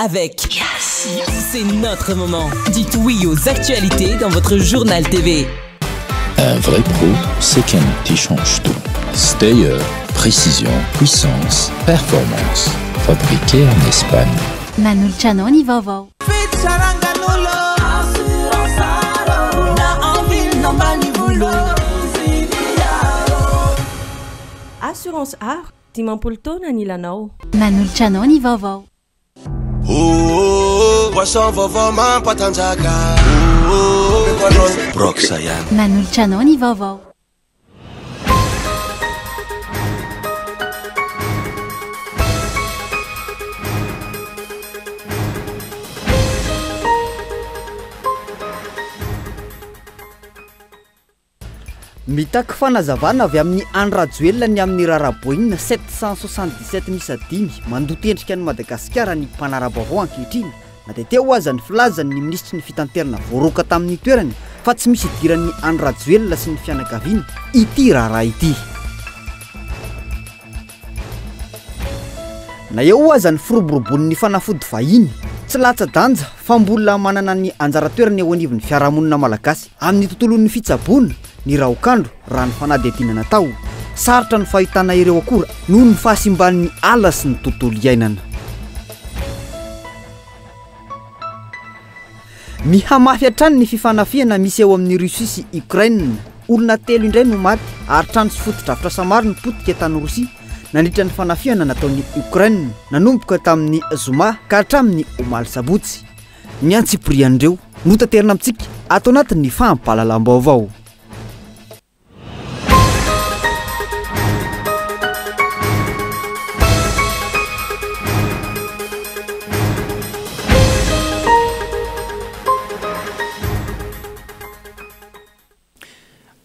avec C'est notre moment. Dites oui aux actualités dans votre journal TV. Un vrai pro, c'est quelqu'un qui change tout. Stayer, précision, puissance, performance. Fabriqué en Espagne. Manul Cianoni Vovò. Assurance Art, Timampoltona Nilanao. Manul Cianoni Vovò. Poisson vovò man patanjaka. Broxayan. Manul Cianoni Vovò. Mitaky fanazavana avy amin'ny Andrajoelina ny amin'ny raraboinina 777 misy adimy mandoto endrika ny Madagasikara ny mpanara-baovao ankehitriny. Natete ho aza ny filazany ny ministry ny fitanterana voaroka tamin'ny toerany fa tsy misy idiran'ny Andrajoelina sy ny fianakaviany ity raharaha ity. Na eo ho aza ny firoborobon'ny fanafody vahiny tsy latsa-danja fa mbola manana ny anjara-toerany eo anivon'ny fiarahamonina malagasy amin'ny tontolon'ny fitsaboana ny raokandro raha ny fanadihadiana natao sarotra ny fahitana ireo akora noho ny fahasimban'ny ala sy ny tontolo iainana. Mihamafy hatrany ny fifanafiana misy eo amin'ny Rosia sy Ukraine. Olona 3 indray no maty ary trano sy foto-drafitra samaro ny potika tany Rosia nandritra ny fanafiana nataon'ny Ukraine nanomboka tamin'ny Zoma ka hatramin'ny Omaly Sabotsy. Ny antsiprian'ireo notaterina amintsika ato anatin'ny fahampahalalam-baovao.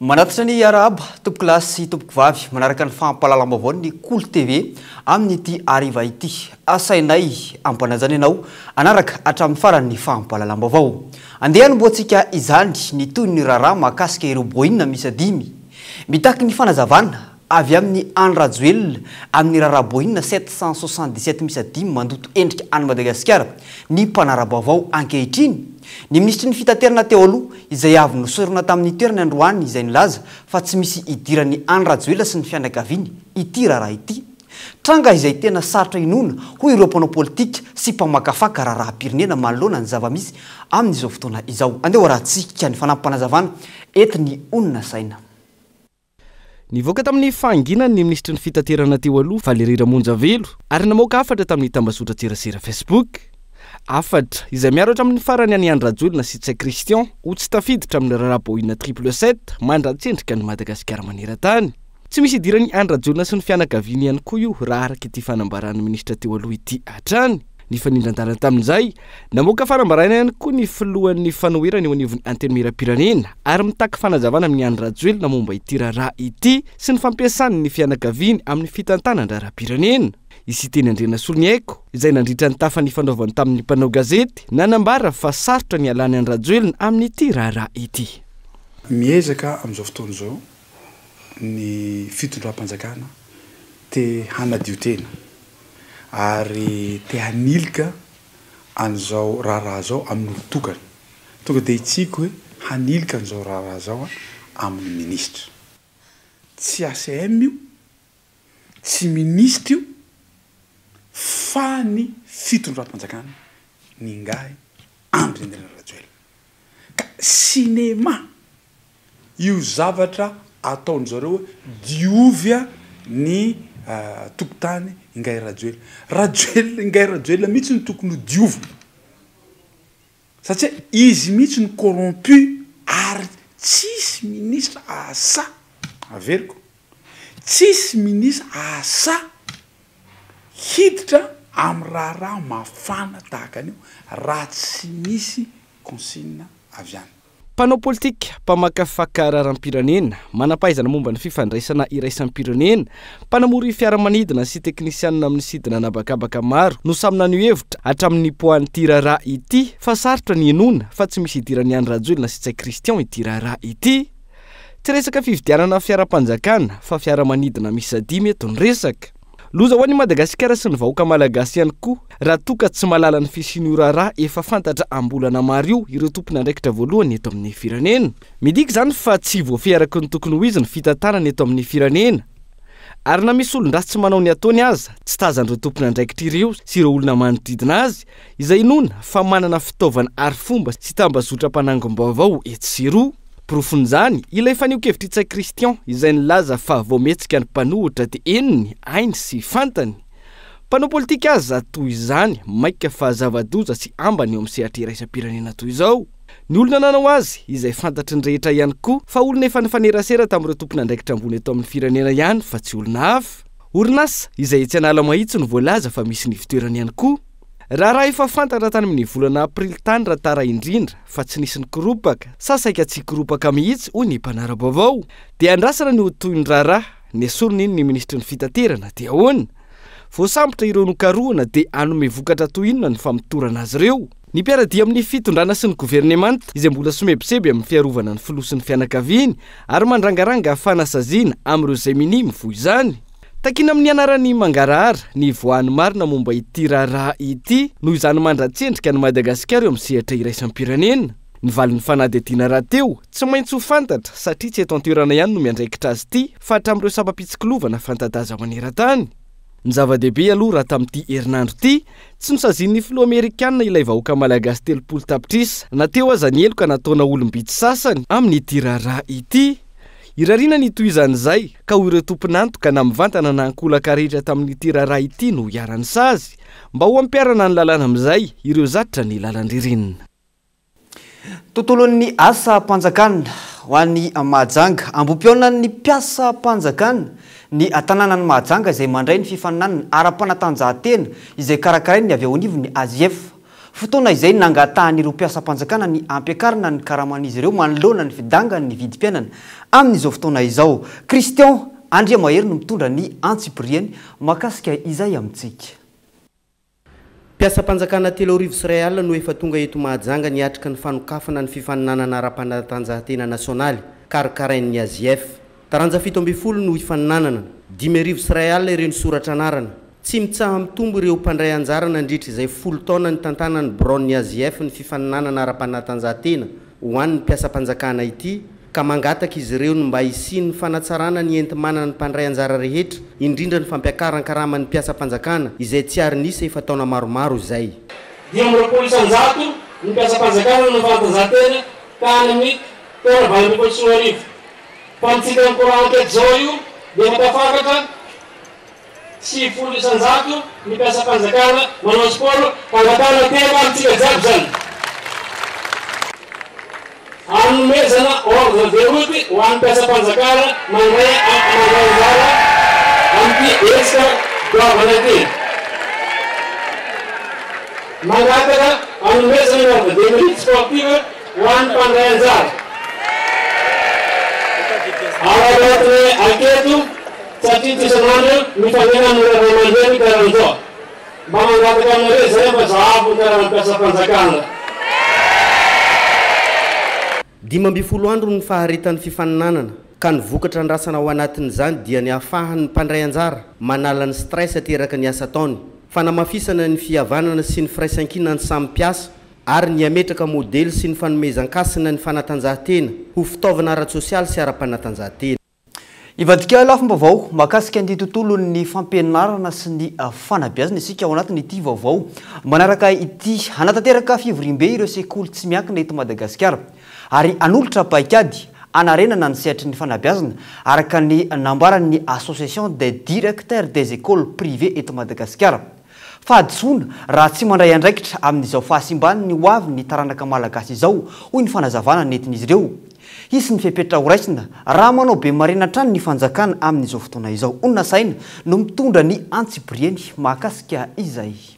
Manatitra ny Araba, tompoko lahy sy tompoko vavy manaraka ny fahampahalalam-baovao ny Cool TV amin'ny ity ariva ity. Asainay ampanajana ianao anaraka hatramin'ny farany ny fahampahalalam-baovao. Andeha hanomboantsika izany ny toy ny raharaha mahakasika ireo boinina misy adimy. Mitaky ny fanazavana avy amin'ny Andrajoelina amin'ny raharaha boinina 777 misy adimy mandoto endrika any Madagasikara ny mpanara-baovao ankehitriny. Ny ministry ny fitaterana teo aloha izay avy nosorona tamin'ny toerana androany izay nilaza fa tsy misy idiran'ny Andrajoelina sy ny fianakaviany ity raharaha ity. Tranga izay tena sarotra inona ho ireo mpanao politika sy mpamakafaka raharaham-pirenena manoloana ny zava-misy amin'izao fotoana izao. Andeha hoarahantsika ny fanampim-panazavana etiny onona saina. Nivoaka tamin'ny fanginany ny ministry ny fitaterana teo aloha Valérie Ramonjavelo ary namoaka afatra tamin'ny tambazotra tserasera Facebook. Afatra izay miaratra amin'ny farany any Andrajoelina sy Tsay Christian ho tsy tafiditra amin'ny raharaha boinina 777 mandratsendrika ny Madagasikara maneran-tany. Tsy misy idiran'ny Andrajoelina sy ny fianakaviany ihany koa io raha araka ity fanambarany ministra teo aloha ity hatrany. Ny fanindran-darana tamin'izay namoaka fanambarana ihany koa ny filohan'ny fanoherana eo anivon'ny anteny miram-pirenena ary mitaky fanazavana amin'ny Andrajoelina momba ity raharaha ity sy ny fampiasany ny fianakaviany amin'ny fitantanan-draharaham-pirenena. Isi teny Andrena Soloniaiko izay nandritra ny tafan'ny fanaovany tamin'ny mpanao gazety nanambara fa sarotra ny alany Andrajoelina amin'ny ity raharaha ity. Miezaka amin'izao fotoana izao ny fitondram-panjakana te hanadio tena ary te hanilika an'izao raharaha zao amin'ny tokana. Tonga dia itsiko hoe hanilika an'izao raharaha zao amin'ny ministra. Tsy ACM io, tsy ministra io, fa ny fitondram-panjakana ny ngahy Andry Rajoelina. Ka sinema io zavatra ataon'zareo diovia ny tokotany Ngahy Rajoelina. Ngahy Rajoelina mihitsy ny tokony ho diova satria izy mihitsy ny corrompu ary tsisy ministra asa averiko, tsisy ministra asa hiditra amin'ny raharaha mafana tahaka an'io raha tsy misy consigne avy any. Mpanao politika, mpamakafaka raharam-pirenena, manampahaizana momba ny fifandraisana iraisampirenena, mpanamory fiaramanidina sy teknisianina amin'ny sidina nabakabaka maro no samy nanio hevitra hatramin'ny poan'ity raharaha ity fa sarotra ny enona fa tsy misy idiran'ny Andrajoelina sy Tsay Christian ity raharaha ity. Tsy resaka fividianana fiaram-panjakana fa fiaramanidina misy adimy eto ny resaka. loza ho an'ny madagasikara sy ny vahoaka malagasy ihany koa raha toka tsy malala ny fisiniorara efa fantatra ambolana maro io ireo tompona andraikitra voalohany eto amin'ny firenena midika zany fa tsy voafiaraka ny tokony ho izy ny fitantarana eto amin'ny firenena ary na misy olon-drasy tsy manao ny ataony aza tsy tazan'ireo tompona andraikitra ireo sy ireo olona manodidina azy izay inona fa manana fitaovana ary fomba sy tambazotra-panangom-baovao etsiroa profon'izany ilay fanio-kevitra itsay Kristian izay nilaza fa voametsika ny mpanohitra dia enony ainy sy fantany mpanao politika aza toy izany maika fa zava-doza sy ambany eo amin'ny sehatra iraisam-pirenena toy izao ny olona nanao azy izay fantatry ny rehetra ihany koa fa olona efa nifanerasera tamin'ireo tompona andraikitra ambony eto amin'ny firenena ihany fa tsy olona hafa orinasa izay tsy anala mahitsy ny voalaza fa misy ny fitoerany ihany koa raha efa fantatra tany amin'ny volana aprily tany raha tara indrindra fa tsy nisy ny koropaka sasaika tsy koropaka mihitsy hoy ny mpanara-baovao dia andrasana ny hotoy ny raharaha ny asorony iny ny ministry ny fitaterana dia ahoana voasambotra ireo nokarohana dia anome vokatra toy inona ny famitorana azy ireo ny mpiaradia amin'ny fitondrana sy ny governemanta izay mbola somebiseby amin'ny fiarovana ny filoha sy ny fianakaviany ary mandrangaranga fanasaziana amin'ireo izay minimy vo izany takina amin'ny anarany mangarahara ny voany marina momba ity raharaha ity noho izany mandratsendrika ny Madagasikara eo amin'ny sehatra iraisam-pirenena ny valin'ny fanadihadiana raha teo tsy maintsy ho fantatra satria tsy eto an-toerana ihany no miandraikitra azy ity fa hatramin'ireo sapapitsikilovana fantadaza maneran-tany ny zava-dehibe aloha raha tamin'ity herinandro ity tsy nosazian'ny filoha amerikanina ilay vahoaka malagasy 30 tapitrisa na teo aza ny eloka nataona olombitsy sasany amin'ity raharaha ity irariana ny toizan'izay ka ho ireo tomponantoka na mivantana na ankolaka rehetra tamin'ity raharaha ity no hiarany sazy mba ho ampiarana ny lalàna amin'izay ireo zatra ny lalan-dririnina tontolon'ny asa mpanjakana ho an'ny Mahajanga ambom-piaona ny mpiasa mpanjakana ny tanànan'ny Mahajanga izay mandray ny fifaninanana ara-panatanjahantena izay karakarainy avy ao anivon'ny AZF fotoana izay nangatahan'ireo mpiasa mpanjakana ny ampiakarana ny karaman'izy ireo manoloana ny fidangany ny vidim-piainana amin'izao fotoana izao Christian Andriamahery no mitondra ny antsipriany makasika izay amintsika mpiasa mpanjakana 3 sy 1 alina no efa tonga eto Mahajanga niatrika ny fanokafana ny fifaninanana ara-panatanjahantena nasionaly karakarain'ny AZF taranja 17 no ifaninanana 5 sy 1 alina ireo soratra anarana tsy mitsaha mitombo ireo mpandray anjara nandritra izay 10 taona ny tantanany Brown ny AZF ny fifaninanana ara-panatanjahantena ho an'ny mpiasa mpanjakana ity ka mangataka izy ireo mba hisiny ny fanatsarana ny enti-manana ny mpandray anjara rehetra indrindra ny fampiakaran-karama ny mpiasa mpanjakana izay tsy ary nisy efa taona maromaro izay 10,900 ny mpiasa mpanjakana no fanatanjahantena ka amin'ny taona 2021 fa mitsika ny courant enquête zao io dia matafakatra 7,900 ny mpiasa mpanjakana manao sport fangatana tena amintsika jiaby zany anomezana ordre de route ho an'ny mpiasa mpanjakana mandray anjara amin'ity esika doavana ity mangataka anomezana ordre de mérite sportive ho an'ny mpandray anjara arabatiny aketo satria tisanandro mifanena amin'ny ramandrany karan'izao mba mangataka aminareo zay mba zahavo ny karan'ny mpiasa mpanjakana 12 andro ny faharitan'ny fifaninanana ka nivokatra ny rasana ao anatin'izany dia ny ahafahan'ny mpandray anjara manala ny stress ateraka ny asa taony fanamafisana ny fihavanana sy ny firaisan-kina ny samy mpiasa ary ny ametraka modely sy ny fanomezan-kasina ny fanatanjahantena ho fitaovana ara-tsosialy sy ara-panatanjahantena ivadika lafim-baovao makasika ny tontolon'ny fampianarana sy ny fanabeazana isika ao anatin'ity vaovao manaraka ity hanatanteraka fivorimbe ireo sekoly tsy miankina eto Madagasikara ary anolotra paikady anarenana ny sehatry ny fanabeazana araka ny nambaran'ny association des directeurs des écoles privées eto Madagasikara fahadisoana raha tsy mandray andraikitra amin'izao fahasimbany ny hoavy ny taranaka malagasy izao hoy ny fanazavana nentin'izy ireo isy ny fepetra horaisina raha manao be marina trany ny fanjakana amin'izao fotoana izao onona saina no mitondra ny antsipriany mahakasika izay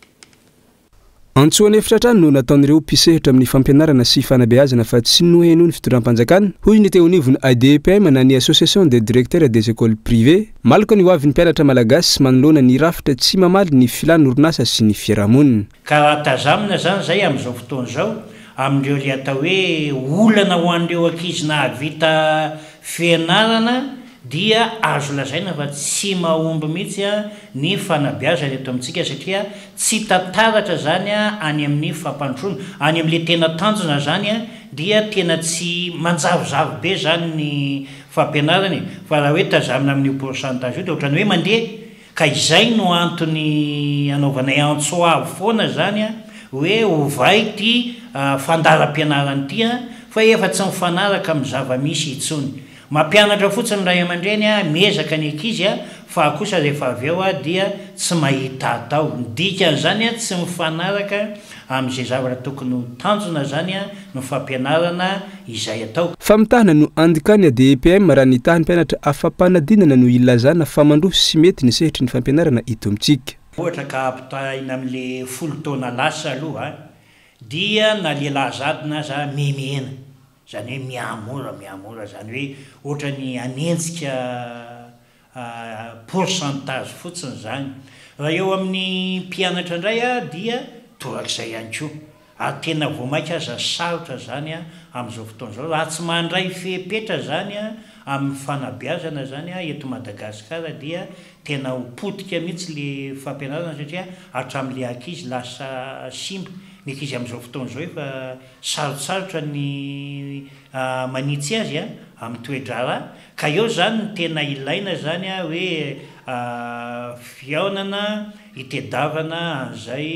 antsoany efitra trano no nataon'ireo mpisehatra amin'ny fampianarana sy fanabeazana fa tsy noheno ny fitondram-panjakana hoy ny teo anivony ADPM na ny association des directeurs des écoles privées malaka ny hoavy ny mpianatra malagasy sy manoloana ny rafitra tsy mamaly ny filany orinasa sy ny fiarahamonina ka tazamina zany zay amin'izao fotoana zao amin'ireo le atao hoe olana ho an'ireo ankizy na vita fianarana dia azo lazaina fa tsy mahomby mihitsy a ny fanabeazana eto amintsika satria tsy tantaratra zany a any amin'ny fampandrona any amin'le tena tanjona zany a dia tena tsy manjavozavo be zany ny fampianarany fa raha hoe tazamina amin'ny pourcentage io de ohatrany hoe mandeha ka izay no antony anaovanay antsoavo foana zany a hoe ovay ty fandaram-pianarany ty a fa efa tsy mifanaraka amin'ny zava-misy itsony mampianatra fotsiny ray aman-dreny a miezaka ny ankizy a fa kosa rehefa avy eo a dia tsy mahita atao dikan'izany a tsy mifanaraka amin'izay zavatra tokony ho tanjona zany a no fampianarana izay atao famitahana no andikany a DPM raha nitahany mpianatra afampanadinana no ilazana famandroa sy mety ny sehitry ny fampianarana ito amintsika ohatra ka ampitahina amin'le 10 taona lasa aloha dia na lehilahy zadina za memena zany hoe miamora zany hoe ohatra ny anenjika pourcentage fotsiny zany raha eo amin'ny mpianatra indray a dia torak'izay ihany koa ary tena voamaika aza sarotra zany a amin'izao fotoana zao raha tsy mandray fepetra zany a amin'ny fanabeazana zany a eto Madagasikara dia tena hopotika mihitsy le fampianarana satria hatramin'le ankizy lasa simba ny ankizy amin'izao fotoana zao efa sarotsarotra ny manitsy azy a amin'ny toe-drara ka eo zany ny tena ilaina zany a hoe fiaonana itedavana an'izay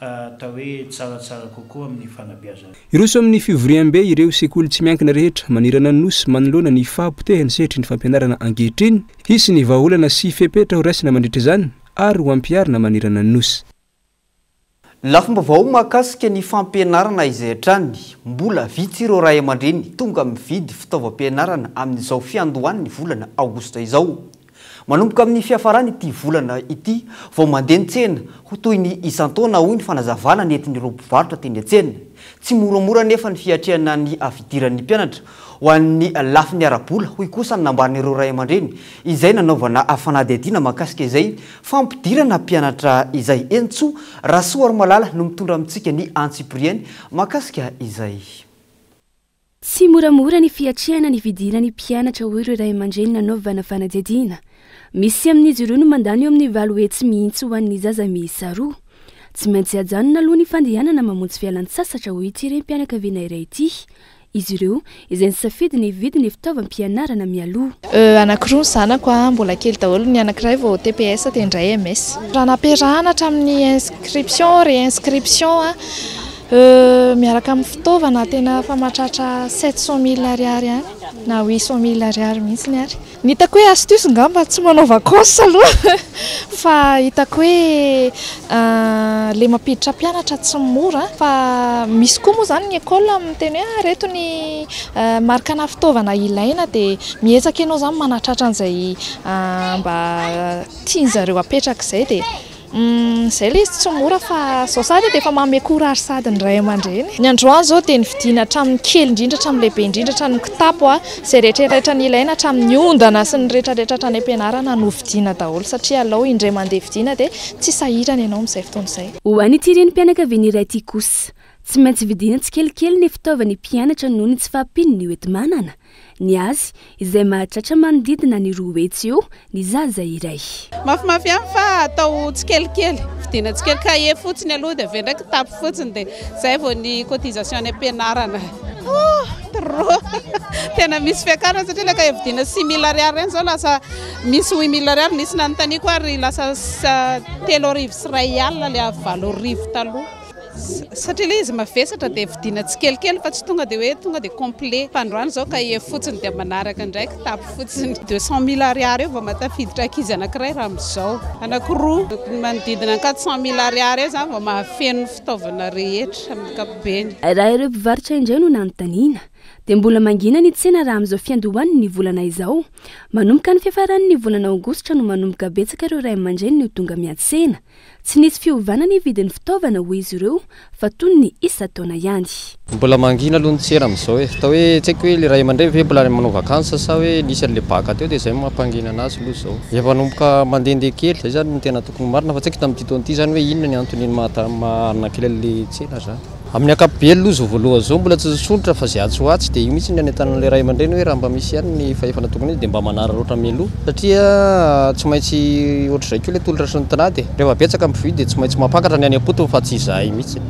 atao hoe tsaratsara kokoa amin'ny fanabeazana iroso amin'ny fivoriam-be ireo sekoly tsy miankina rehetra manirana nosy manoloana ny fahampotehany sehitry ny fampianarana ankehitriny hisy ny vahaolana sy fepetra ho raisina mandritra izany ary ho ampiarina manirana nosy lafomba vao mahakasika ny fampianarana izay hatrany mbola vitsy ireo ray aman-dreny tonga mividy fitaovam-pianarana amin'izao fiandohan'ny volana aogosta izao manomboka amin'ny fiafarany ity volana ity vao mandeha ny-tsena ho toy ny isan-taona hoy ny fanazavana ny entin'ireo mpivarotra teny an-tsena tsy moramora nefa ny fiatrehana ny afidiran'ny mpianatra ho an'ny lafiny ara-bola hoy kosa ny nambaran'ireo ray aman-dreny izay nanaovana fanadihadiana mahakasika izay fampidirana mpianatra izay entso Rasoary Malala no mitondra amintsika ny Antsiprieny mahakasika izay tsy moramora ny fiatrehana ny fidirany mpianatra hoy ireo ray aman-dreny nanaovana fanadihadiana misy amin'izy ireo no mandany eo amin'ny valo hetsy mihitsy ho an'ny zaza miisa roa tsy maintsy ajanona aloha ny fandehanana mamonjy fialan-tsasatra hoy ity renim-pianakaviana iray ity izy ireo izay nisafidy ny vidy ny fitaovam-pianarana mialoha anankiroa ny zanako mbola kely daholo ny anankiray vao TPS tendray MS raha nampiarahana hatramin'ny inscription réinscription miaraka amin'ny fitaovana tena famatratra 700 000 ariary any na 800 000 ariary mihitsy ny ary ny hitako hoe astuce ngamba tsy manao vacances aloha fa hitako hoe le mampiditra mpianatra tsy mora fa misy koa moa zany ny école miteny hoe reto ny markana fitaovana ilaina dia miezaka ianao zany manatratra an'izay mba tian'zareo apetraka izay dia zay le izy tsy mora fa zao sady dia efa manome courage sady ny ray aman-dreny ny androany zao dia nividiana hatramin'ny kely indrindra hatramin'ny lehibe indrindra hatramin'ny kitapo izay rehetrarehetra ny ilaina hatramin'ny ondana sy ny rehetrarehetra hatrany ampianarana no vidiana daholo satria alao indray mandeha vidiana dia tsy sahirana ianao amin'izay fotoana izay ho an'ity renim-pianakaviana iray ity kosa tsy maintsy vidiana tsikelikely ny fitaovany mpianatra noho ny tsy fahampiny ny hoeti-manana ny azy izay mahatratra manodidina ny roa hetsy eo ny zaza iray mafimafy ihany fa atao tsikelikely vidiana tsikelikely fotsiny aloha dia avy ndraiky tapo fotsiny dia zay vao ny cotisation ny ampianarana tena misy fiakarana satria laka vidiana 6 000 ariary reny zao lasa misy 8 000 ariary nisy nanontaniako ary lasa 3 arivo sy ray alina le 9 arivo taloha satria le izy mavesatra dia vidiana tsikelikely fa tsy tonga dia hoe tonga dia complet fandroany zao ka fotsiny dia manaraka ndraiky tapo fotsiny 200 000 ariary eo vao matafiditra ankizy anankiray raha amin'izao anankiroa manodidina 400 000 ariary eo zany vao mahafeno fitaovana rehetra amin'ny kapobeny raha ireo mpivarotra indray no nanontaniana dia mbola mangina ny tsena raha amin'izao fiandohany ny volana izao manomboka ny fiafarany ny volana aogositra no manomboka betsaka ireo ray aman-dreny no tonga miantsena tsy nisy fiovana ny vidin'ny fitaovana hoy izy ireo fa toy ny isa-taona ihany mbola mangina aloha ny tsena amin'izao atao hoe tsy haiko hoe le ray aman-dreny hoe mbola manao vakansa sa hoe nisy an'le baka teo dia izay mampangina anazy aloha izao efa manomboka mandehandeha kely zay zany no tena tokony marina fa tsy haiko tamin'ity taona ity zany hoe inona ny antony marina kely an'le tsena zany amin'ny akapobe aloha zao voaloha zao mbola tsy sonitra fa zay atsoatsy dia io mihitsy ny anentanan'ilay ray aman-dreny hoe raha mba misy ihany ny fahefana tokony dia mba manara loatra mialoha satria tsy maintsy ohatra izay koa ilay tolotra sy ny tinady rehefa betsaka mividy dia tsy maintsy mampakatra ny any am-potony fa tsy izahay mihitsy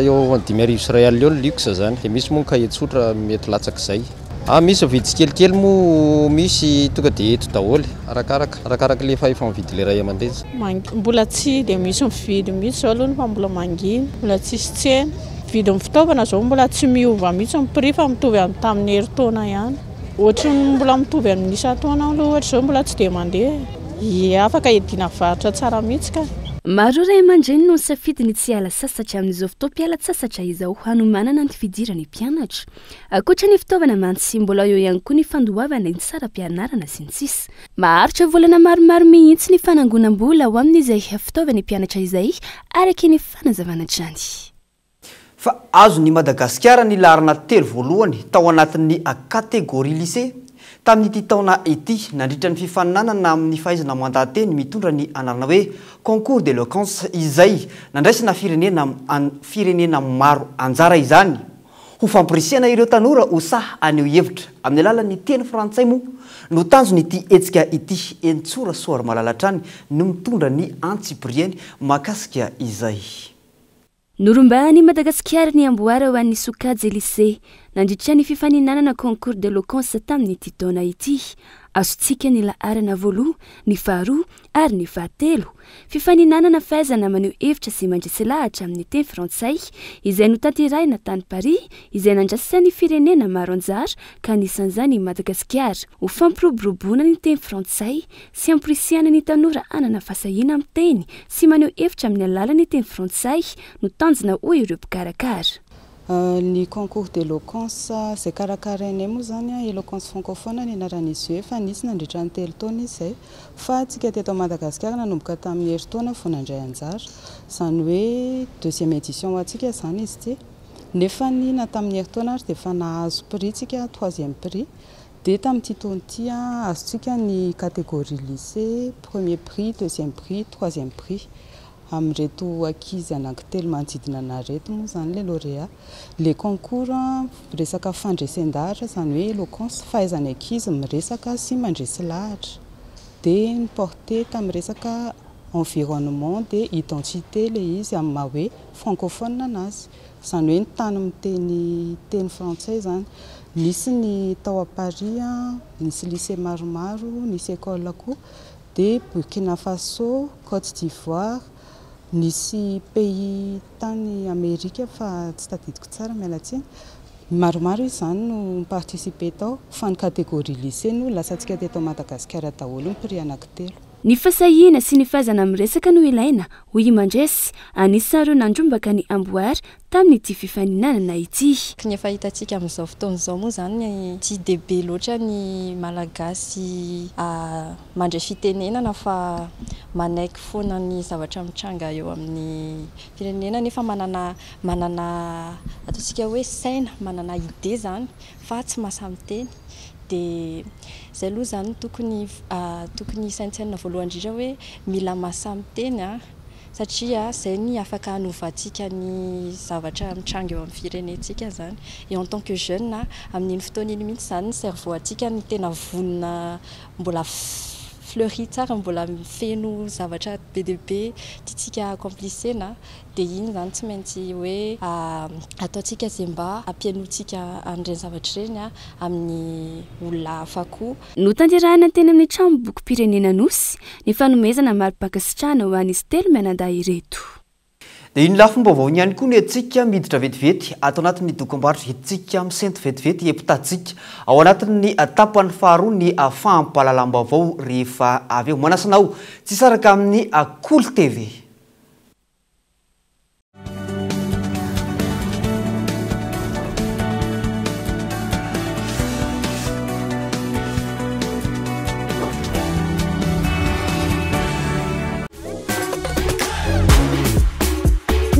eo 10 sy ray alina eo ny luxe zany dia misy moa ny kahie-tsotra mety latsaka izay misy vidy tsy kelikely moa misy tonga dia eto daholo arakaraka le fahefa-mividy le ray aman-dreny mbola tsy dia misy mividy mihitsy zao aloha fa mbola mangina mbola tsisy tsena vidin'ny fitaovana zao mbola tsy miova mihitsy ny prix fa mitovy amin'ny tamin'ny herintaona ihany ohatra ny mbola mitovy amin'ny isan-taona aloha ohatra zao mbola tsy dia mandeha afaka hidiana varotra tsara mihitsy ka maro ray aman-dreny no safidy ny tsy ala sasatra amin'izao fotoam-piala sasatra izao hanomanana ny fidirany mpianatra ankoatra ny fitaovana mantsy mbola eo ihany koa ny fandoavana ny saram-pianarana sy ny sisa maharitra volana maromaro mihitsy ny fanangonam-bola ho amin'izay fitaovana mpianatra izay araky ny fanazavana trany fa azo ny Madagasikara ny larina telo voalohany tao anatin'ny kategoria lycée tamin'ity taona ity nandritra ny fifaninanana amin'ny fahaizana mandahateny mitondra ny anarana hoe concours d'éloquence izay nandraisana firenena maro anjara izany ho fampirisihana ireo tanora ho saha aneo hevitra amin'ny alalan'ny teny frantsay moa no tanjony ity hetsika ity Entsora Soary Malalatrany no mitondra ny antsiprieny makasika izay Norumbani Madagasikara ny amboara ho an'ny sokajy lycée nandritra ny fifaninanana concours d'éloquence tamin'ity taona ity azotsika ny laharana voaloha ny faharoa ary ny fahatelo fifaninanana fahaizana maneho hevitra sy mandresy lahatra amin'ny teny frantsay izay notanterahina tany Paris izay nandraisan'ny firenena maro anjara ka anisan'izany Madagasikara ho fampiroboroboana ny teny frantsay sy ampirisihana ny tanora anana fahasahiana amin'ny teny sy maneho hevitra amin'ny alalan'ny teny frantsay no tanjona ho ireo mpikarakara Ny concours d'éloquence c'est karakarainay moa zany éloquence francophone ny anaran'izy hoe fa nisy nandritra ny telo taona izay fa tsika teto Madagasikara nanomboka tamin'ny herintaona vao nandray anjara zany hoe deuxième édition ho antsika zany izy ity nefa ny na tamin'ny herintaona ary dia fa nahazo prix tsika troisième prix dia tamin'ity taona ity azotsika ny catégorie lycée premier prix deuxième prix troisième prix amreto akizy anankitelo manodidina anareto moa zany le lauréat le concours resaka fandresen-dahatra zany hoe éloquence fahaizany akizy miresaka sy mandresy lahatra dia niporté tamin'ny resaka environnement dia identité le izy amin'ny maha hoe francophone anazy zany hoe nitany miteny teny frantsay zany nisy ny tao à Paris nisy lycée maromaro nisy école koa dia Burkina Faso, Côte d'Ivoire nisy pays tany Amerika fa tsy tadidiko tsara mialatsiny maromaro izany no participer tao fa ny catégorie lycée no lasatsika teto Madagasikara daholo ny prix anankitelo ny fasahiana sy ny fahazana miresaka no ilaina ho imandresy anisan'ireo nandrombaka ny amboary tamin'ity fifaninanana ity ny efa hitantsika amin'izao fotoana izao moa zany tsy dia be loatra ny malagasy mandray fitenenana fa manaiky foana ny zavatra mitranga eo amin'ny firenena nefa manana ataontsika hoe saina manana idée zany fa tsy mahasamy teny dia zay aloha zany tokony saintsaina voalohany indrindra hoe mila mahasamy teny satria zay ny afaka hanovantsika ny zavatra mitranga eo amin'ny firenentsika zany et en tant que jeune amin'iny fotoana iny mihitsy zany ny cerveau atsika ny tena vonona mbola fleury tsara mbola feno zavatra be dia be tiatsika accomplisena dia iny zany tsy maintsy hoe ataontsika zay mba ampianotsika an'ireny zavatra ireny amin'ny olona hafa koa no tanterahina teny amin'ny tranombokim-pirenena nosy ny fanomezana mari-pakasitrahana ho an'izy telo mianadahy ireto dia iny lafomba vaovao ihany koa ny antsika miditra vetivety atao anatin'ny dokam-barotra hitsika misento vetivety epitatsika ao anatin'ny tapany faharoa ny fahampahalalam-baovao rehefa avy eo manasanao tsy saraka amin'ny Cool TV.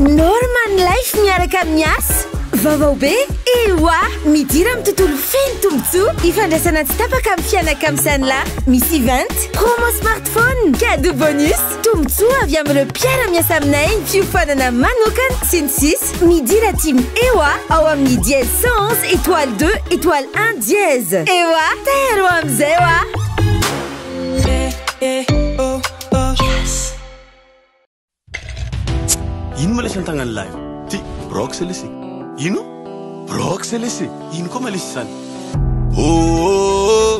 Norman Life miaraka miasa vaovao be eoa midira amin'ny tontolo feno tombotsoa ifandraisana tsy tapaka amin'ny fianaka amin'ny sanila misy event promo smartphone cadeau bonus tombotsoa avy amin'ireo mpiara-miasa aminay fiofanana manokana sy ny sisy midira team eoa ao amin'ny dièse 111 étoile 2 étoile 1 dièse eoa tero amin'izay oa ino ma lesy an-tagnany lahy ty brox lesy ino brox lesy ino koa ma lesy zany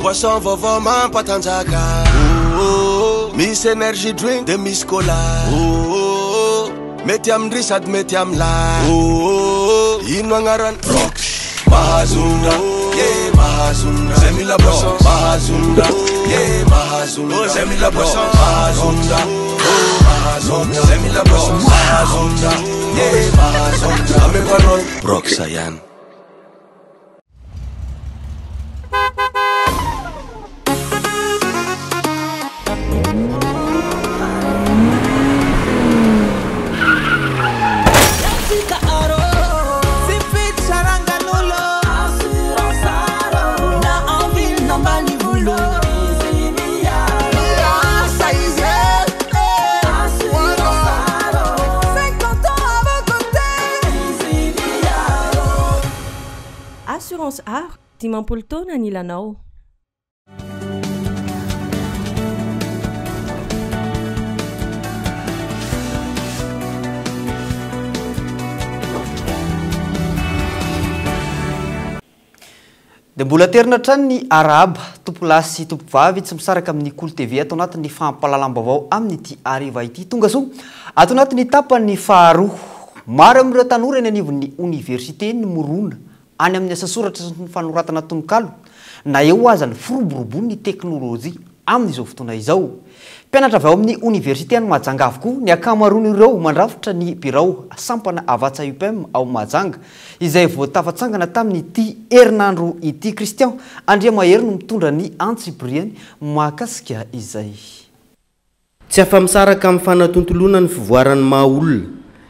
poisson vaovao mampatanjaka misy energy drink de misy cola mety amindry sady mety amilay ino agnarany brox mahazonga mahazonga zay mila poisson mahazonga mahazonga zay mila poisson mahazonga zay mila poisson mahazonga mahazonga ame parole brox yan Assurance Art, dimampolo taona ny ilanao. dia mbola terina trany ny araba tompolasy sy tompovavy tsy misaraka amin'ny Cool TV atao anatin'ny fampahalalam-baovao amin'ity ariva ity tonga so atao anatin'ny tapany faharoa maro amin'ireo tanora eny anivon'ny université ny morona any amin'ny asa soratra sy ny fanoratana tononkalo na eo aza ny firoborobon'ny teknôlôjia amin'izao fotoana izao mpianatra avy ao amin'ny université any Mahajanga avokoa ny akamaroan'ireo mandrafitra ny birao sampana avatsa UPM ao Mahajanga izay voatafatsangana tamin'ity herinandro ity Christian Andriamahery no mitondra ny antsibriany mahakasika izay tsy afa-misaraka amin'ny fanatontolona ny fivoaran'ny mahaolona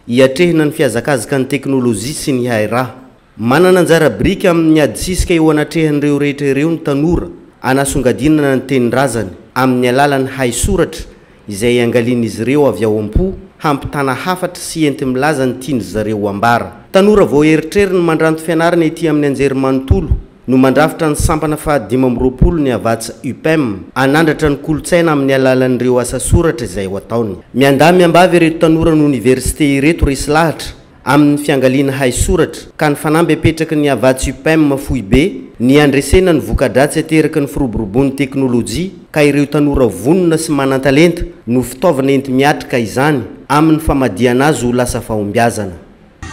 hiatrehina ny fiazakazaka ny teknôlôjia sy ny hairaha manana anjara brika amin'ny adisisika eo anatrehan'ireo rehetra ireo ny tanora anasongadinana ny tenin-drazany amin'ny alalan'ny hay soratra izay angalian'izy ireo avy ao am-po hampitana hafatra sy enti milaza ny tiany zareo ambara tanora vao eritreriny mandranto fianarana ety amin'ny anjery manontolo no mandrafitra ny sampana fa 520 ny avatsa UPM anandratra ny kolotsaina amin'ny alalan'ireo asa soratra izay ho ataony miandamy ambavy ireto tanora ny université ireto resy lahatra amin'ny fiangaliana hay soratra ka ny fanamby apetraky ny avatsa UPM fohy be ny andresena ny vokadratsy ateraky ny firoborobon'ny teknôlôjia ka ireo tanora vonona sy manan-talenta no fitaovana enti miatrika izany amin'ny famadiana azy ho lasa fahombiazana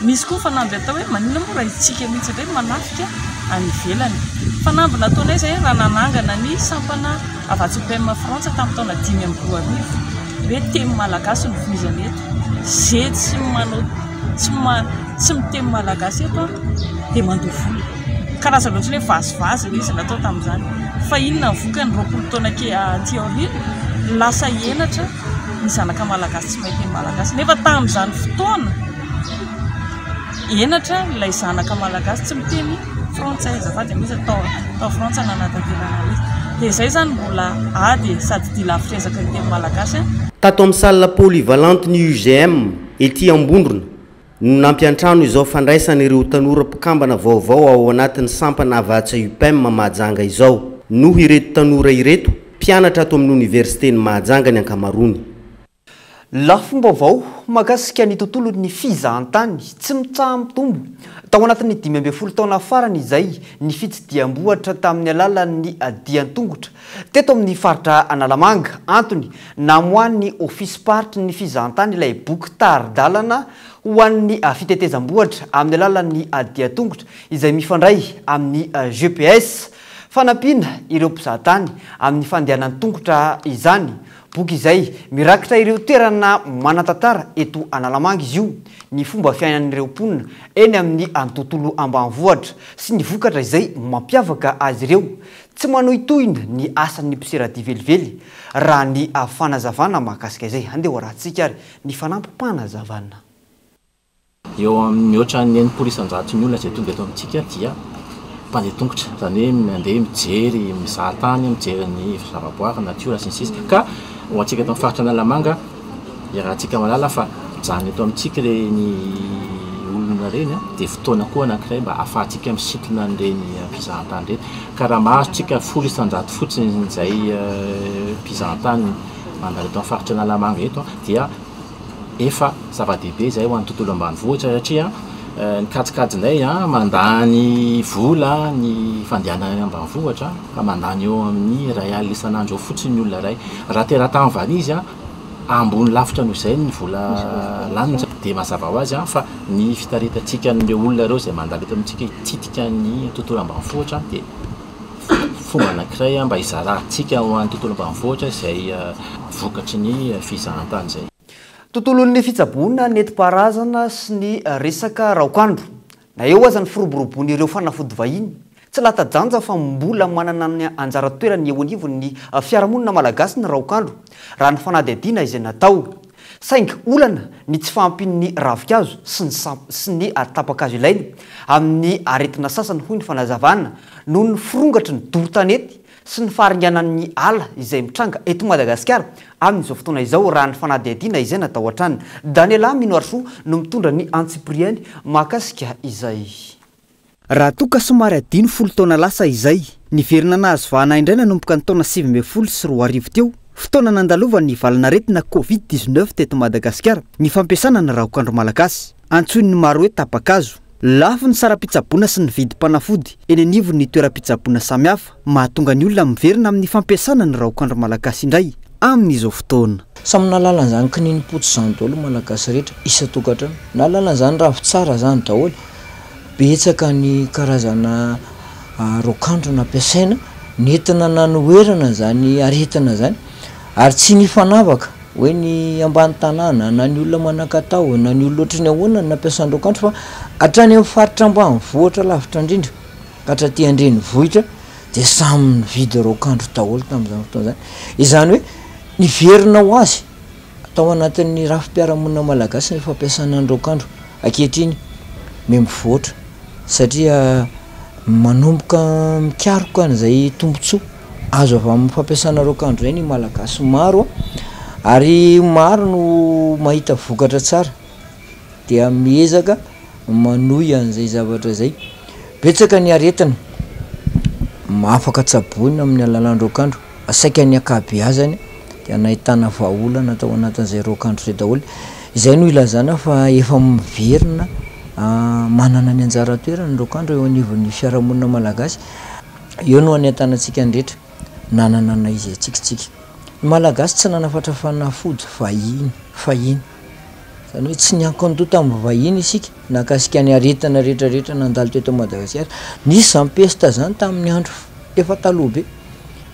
misy koa fanamby atao hoe manina moa raha itsika mihitsy hoe manafika any ivelany fanamby nataonay zay raha nanangana ny sampana avatsa UPM Frantsa tamin'ny taona 2012 hoe teny malagasy no vizana eto zay tsy manao tsy miteny malagasy eto dia mandovola karazana ohatry hoe vazivazy izy natao tamin'izany fa inona voka ny 20 taona aty aoriana lasa enatra ny zanaka malagasy tsy mahay teny malagasy nefa tamin'izany fotoana enatra ilay zanaka malagasy tsy miteny frantsay azafady misy tao frantsa nanataterana izy dia izay zany mbola ady sady dia lafitezaka ny teny malagasy tato amin'ny salle polyvalente ny UGM ety ambondrona no nampiantrano izao fandraisana ireo tanora mpikambana vaovao ao anatin'ny sampana avatsa UPM Mahajanga izao noho ireto tanora ireto mpianatra ato amin'ny université ny Mahajanga ny ankamaroany lafombaovao mahakasika ny tontolon'ny fizahantany tsy mitsaha mitombo tao anatin'ny 15 taona farany izay ny fitsidiam-bohatra tamin'ny alalan'ny dian-tongotra teto amin'ny faritra Analamanga antony namoan'ny office party ny fizahantany ilay boky taridalana ho an'ny fitetezam-bohatra amin'ny alalan'ny dian-tongotra izay mifandray amin'ny GPS fanampiana ireo mpizahatany amin'ny fandehanan'ny tongotra izany boky izay mirakitra ireo toerana manatantara eto Analamanga izy io ny fomba fiainan'ireo mponina eny amin'ny tontolo ambanivohitra sy ny vokatra izay mampiavaka azy ireo tsy manohitohina ny asan'ny mpiserady velively raha ny fanazavana mahakasika izay andeha ho rahantsika ary ny fanampi-panazavana eo amin'ny oatra ny enimpolo isan-jato ny olona zay tonga eto amintsika dia mpandeha tongotra, zany hoe mandeha mijery mizaha tany mijery ny zavaboary natiora sy ny sisa ka ho antsika eto amin'ny faritra Analamanga iarahantsika malala fa mijanona eto amintsika reny olona reny dia fotoana koa anankiray mba ahafahantsika misintona an'ireny mpizahatany reny ka raha mahazotsika 10 isan-jato fotsiny izay mpizahatany mandalo eto amin'ny faritra Analamanga eto dia efa zava-dehibe izay ho an'ny tontolo ambanivohitra satria ny kajikajinay mandany vola ny fandehanana ambanivohitra ka mandany eo amin'ny ray alina isan'andro eo fotsiny ny olona ray raha teratany vany izy ambony lavitra noho izay ny vola laniny dia mazava ho azy fa ny fitaritantsika n'ireo olona ireo izay mandalo eto amintsika hititika ny tontolo ambanivohitra dia fomba anankiray mba hizarantsika ho an'ny tontolo ambanivohitra izay vokatry ny fizahantany izay. Tontolon'ny fitsaboana nentim-paharazana sy ny resaka raokandro na eo aza ny firoborobony ireo fanafody vahiny tsy latadanja fa mbola manana ny anjara toerany eo anivon'ny fiarahamonina malagasy ny raokandro raha ny fanadihadiana izay natao saingy olana ny tsy fahampin'ny ravikazo sy ny tapakazo ilainy amin'ny aretina sasany hoy ny fanazavana noho ny firongatry ny dorotanety sy ny faharinganan'ny ala izay mitranga eto Madagasikara amin'izao fotoana izao raha ny fanadihadiana izay natao hatrany. Daniela Minoarso no mitondra ny Antsipriany mahakasika izay. Raha toka somary adiny 10 taona lasa izay niverina nahazo vahana indray nanomboka ny taona 2010 sy 2010 teo fotoana nandalovan'ny valanaretina COVID-19 teto Madagasikara ny fampiasana ny raokandro malagasy antsoin'ny maro hoe tapakazo. Lafo ny sara-pitsaboana sy ny vidim-panafody eny anivon'ny toeram-pitsaboana samihafa mahatonga ny olona miverina amin'ny fampiasana ny raokandro malagasy indray amin'izao fotoana. Samy nalalana zany kininimpotsy zany daholo malagasy rehetra isa-tokantrano nalalana zany ravi-tsara zany daholo betsaka ny karazana raokandro nampiasaina nentina nanoherana zany aretina zany ary tsy ny fanavaka hoe ny ambany tanàna na ny olona manakatao na ny olona ohatrany ahoana nampiasany raokandro fa hatrany amin'ny faritra ambanivohitra lavitra indrindra ka hatraty andrenivohitra dia samy nividy raokandro daholo tamin'izany fotoana zany. Izany hoe niverina ho azy atao anatin'ny rafi-piarahamonina malagasy ny fampiasana ny raokandro ankehitriny mivoatra satria manomboka mikaroka an'izay tombotsoa azo avy amin'ny fampiasana raokandro zay ny malagasy maro ary maro no mahita vokatra tsara dia miezaka manohy an'izay zavatra zay. Betsaka ny aretina afaka tsaboina amin'ny alalan'ny raokandro asaika ny akabeazany dia nahitana vahaolana atao anatin'izay raokandro zay daholo. Izay no ilazana fa efa miverina manana ny anjara toerany ny raokandro eo anivon'ny fiarahamonina malagasy. Eo no anentanantsika andrehetra nanana izy atsikitsika. Ny malagasy tsy nanafatra fanafody vahiny zany hoe tsy niankandota amin'ny vahiny isika nakasika ny aretina rehetrarehetra nandalo teto Madagasikara nisy zany pesta zany tamin'ny andro efa taloha be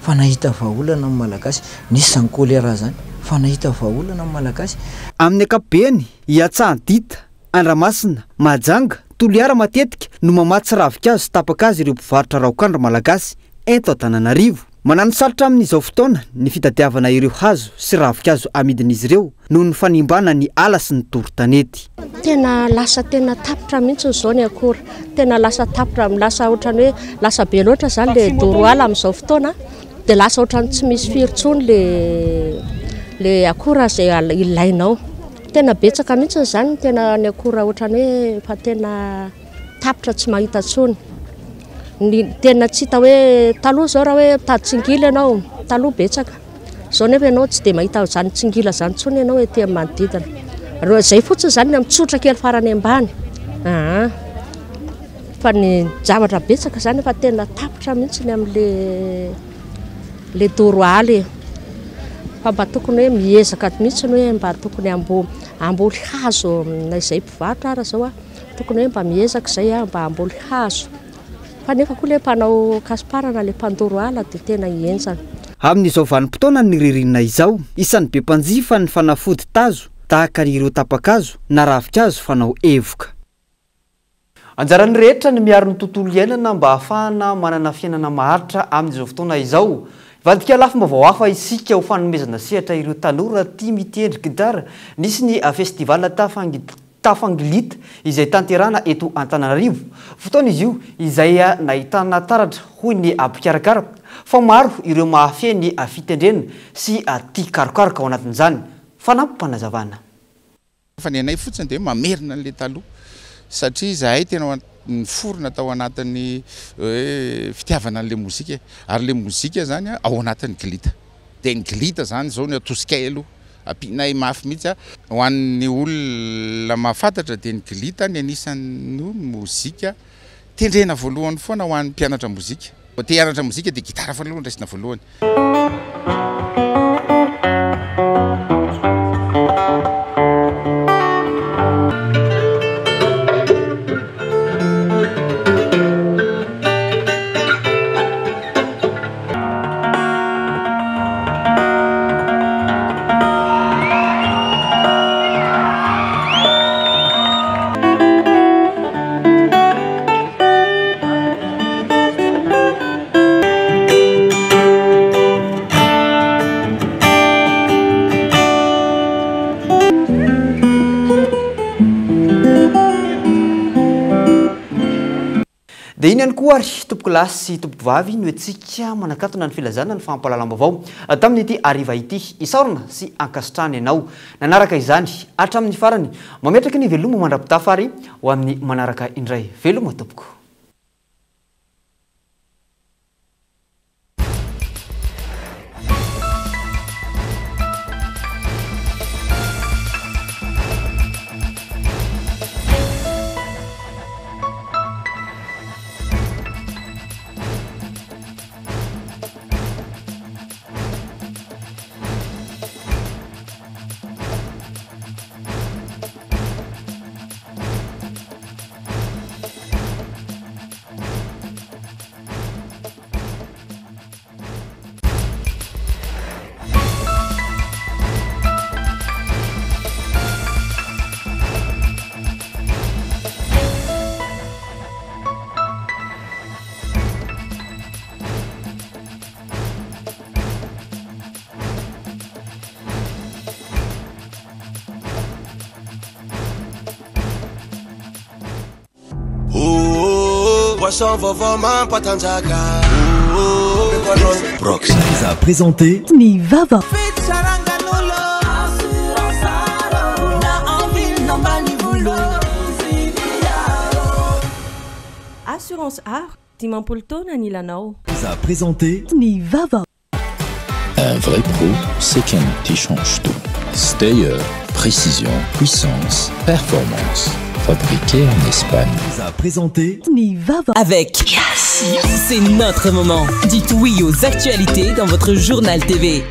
fa nahita vahaolana amin'ny malagasy, nisy zany kolera zany fa nahita vahaolana amin'ny malagasy. Amin'ny ankapobeny Iatsahadita, Andramasina, Mahajanga, Toliara matetika no mamatsy ravikazo sy tapakazo ireo mpivarotra raokandro malagasy eto Antananarivo. Manano sarotra amin'izao fotoana ny fitadiavana ireo hazo sy ravikazo amidin'izy ireo noho ny fanimbana ny ala sy ny dorotanety. Tena lasa tena tapitra mihitsy zao ny akora, tena lasa tapitra, lasa ohatrany hoe lasa be loatra zany le doro ala amin'izao fotoana dia lasa ohatrany tsy misy firy-tsony le akora zay ilainao. Tena betsaka mihitsy zany tena ny akora ohatrany hoe fa tena tapitra tsy mahita tsony. Ny tena tsy hita hoe taloha zao raha hoe tady tsingila ianao taloha betsaka zao nefa ianao tsy dia mahita zany tsingila zany tsony ianao ety amin'ny manodidina zay fotsiny zany amin'ny tsotra kely farany ambany fa ny zavatra betsaka zany fa tena tapitra mihitsy ny amin'le doroaly fa mba tokony hoe miezaka mihitsy hoe mba tokony amboly hazo na izay mpivarotra ara zao tokony hoe mba miezaka izay mba amboly hazo fa nefa koa le mpanao kasiparana le mpandoro ala dia tena hienjana. Amin'izao vanim-potoana ny ririnina izao isan'ny be mpanjifa ny fanafody tazo tahaka ireo tapakazo na ravikazo fanao evoka. Anjaran'ny rehetra ny miaro ny tontolo iainana mba ahafahana manana fiainana maharitra amin'izao fotoana izao. Vadika lafim-baovao hafa isika ho fanomezana sehatra ireo tanora tia mitendry gitara. Nisy ny festival tafangy tafangilita izay tanterana eto Antananarivo. Fotoana izy io izay nahitana taratra hoy ny abikarakara fa maro ireo mahafia ny fitendrena sy tia karokaroka ao anatin'izany. Fanampanazavana. Fa ny anay fotsiny dia mamerina an'ilay taloha satria zahay tena niforona tao anatin'ny fitiavana an'ilay mozika ary ilay mozika zany ao anatin'ny glita. Dia ny glita zany zao ny atosikay aloha ampinay mafy mihitsy ho an'ny olona mahafantatra dia ny glita ny anisan'ny mozika tendrena voalohany foana ho an'ny mpianatra mozika. Te hianatra mozika dia gitara voalohany raisina voalohany. Dia iny ihany koa ary tompoko lahy sy tompoko vavy no antsika manakatona ny filazana ny fampahalalam-baovao tamin'ity hariva ity isaorana sy ankasitrahana ianao. Nanaraka izany hatramin'ny farany mametraka ny veloma mandrapitafa ary ho amin'ny manaraka indray. Veloma tompoko. Poisson vovon mampatanjaka. Prox vous a présenté Nivava. Assurance Art, Timampoly taona ny ilanao. Vous a présenté Nivava. Un vrai pro, c'est qu'un outil change tout. Stayer, précision, puissance, performance. Fabriqué en Espagne. Vous a présenté Nivava. Avec Yes, c'est notre moment. Dites oui aux actualités dans votre journal TV.